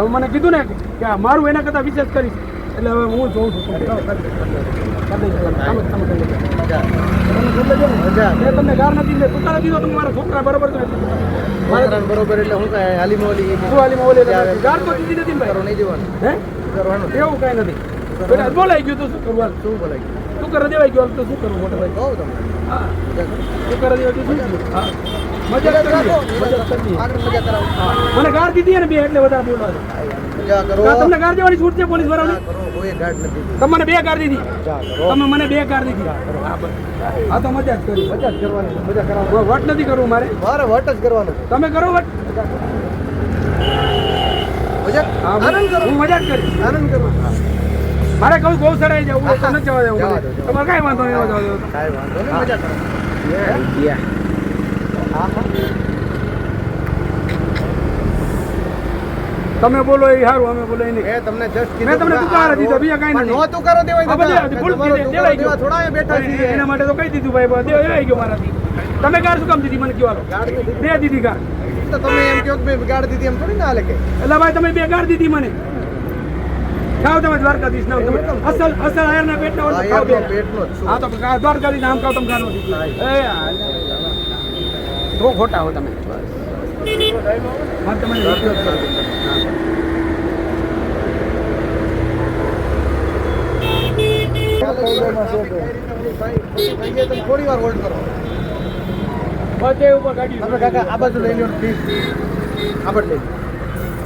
મને કીધું ને કે મારું એના કરતાં વિશેષ કરીશ એટલે હવે હું જોઉં છું તમને ગાર નથી તું તારા દીધો તમે મારા છોકરા બરોબર છે મારા બરોબર એટલે હું કાંઈ હાલીમાં ઓલી શું હાલીમાં ઓલે ગાર તો દીધી નથી ભાઈ નહીં દેવાનું હે કરવાનું એવું કાંઈ નથી બેટા બોલાઈ ગયું તો શું કરવું શું બોલાય શું કરે દેવાઈ ગયો તો શું કરવું મોટા ભાઈ કહું તમને હા શું કરે દેવાય તો શું હા મજા કરવી આગળ મજા કરાવું મને ગાર દીધી ને બે એટલે વધારે બોલવા મજા કરો તમને ગાર દેવાની છૂટ છે પોલીસ વાળાને કરો કોઈ ગાઢ નથી તમને બે ગાર દીધી મજા કરો તમે મને બે ગાર દીધી હા તો મજા જ કરી મજા જ કરવાની મજા કરાવો વટ નથી કરવું મારે વટ જ કરવાનું તમે કરો વટ મજા આનંદ કરો હું મજા જ કરીશ આનંદ કરો મારે કહું ગૌશાળાએ જવું હોય તો નથી જવા દેવું તમારે કાંઈ વાંધો નહીં જવા દેવું કાંઈ વાંધો નહીં મજા કરો તમે બોલો એ સારું અમે બોલો એ નહીં એ તમને જસ્ટ મેં તમને તુકાર દીધો બીજા કાંઈ નથી નહોતું કરો દેવાય દેવાઈ ગયો થોડા બેઠા છીએ એના માટે તો કહી દીધું ભાઈ દેવાઈ ગયો મારાથી તમે ગાર શું કામ દીધી મને કહેવાનો બે દીધી ગાર તો તમે એમ કહો કે મેં ગાડ દીધી એમ થોડી ના હાલે કે એટલે ભાઈ તમે બે ગાર દીધી મને ખાવ તમે દ્વારકાધીશ નામ તમે અસલ આયરના પેટના હોય તો ખાવ બે પેટનો જ હા તો દ્વારકાધીશ નામ ખાવ તમે ગાર નો દીધી તો ખોટા હો તમે હા તમે થોડી વાર હોલ્ડ કરો બધે ઉપર ગાડી આપણે કાકા આ બાજુ લઈ લો પ્લીઝ આ બાજુ લઈ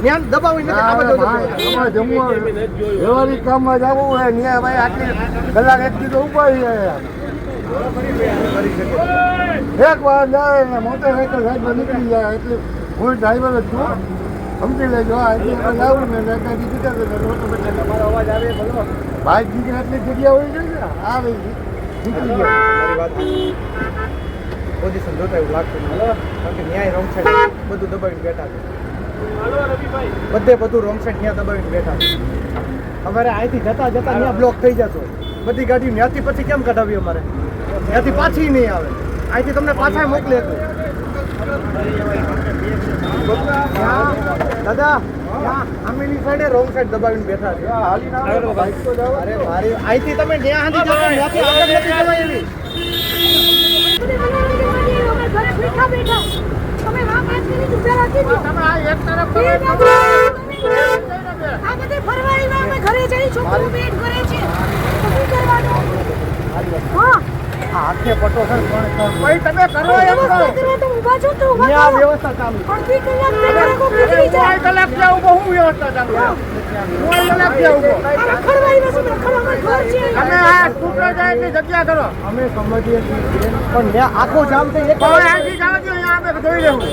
ન્યાન દબાવી નથી આ બાજુ વ્યવહારિક કામમાં જવું હોય ન્યા ભાઈ આટલી કલાક એક દીધો ઉભા એક વાર જાય ને મોટરસાઇકલ સાઈડમાં નીકળી જાય એટલે હું ડ્રાઈવર જ છું સમજી લેજો એટલે લાવું ને ગાડી દીધા મારો અવાજ આવે બોલો બાઇક નીકળે એટલી જગ્યા હોય છે ને આવે નીકળી જાય મારી વાત પોઝિશન જોતા એવું લાગતું નથી કારણ કે ન્યાય રોંગ સાઈડ બધું દબાવીને બેઠા છે બધે બધું રોંગ સાઈડ ત્યાં દબાવીને બેઠા છે અમારે અહીંથી જતા જતા ત્યાં બ્લોક થઈ જતો બધી ગાડીઓ ત્યાંથી પછી કેમ કઢાવી અમારે ત્યાંથી પાછી નહીં આવે અહીંથી તમને પાછા મોકલે દાદા આમેલી સાઈડે રોંગ સાઈડ દબાવીને બેઠા છે અરે મારી અહીંથી તમે ત્યાં સુધી જાઓ ત્યાંથી આગળ નથી જવાય એવી હાથે પટો સર પણ તમે કરો એમ કહો આ વ્યવસ્થા ચાલુ કલાક ત્યાં ઉભો હું વ્યવસ્થા ચાલુ કલાક ત્યાં ઉભો અમે આ ટૂંકા જાય એટલી જગ્યા કરો અમે સમજીએ છીએ પણ મેં આખો જામ થઈ એક અહીંથી જાવ છો અહીંયા આપણે જોઈ લેવું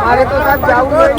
મારે તો સાહેબ જવું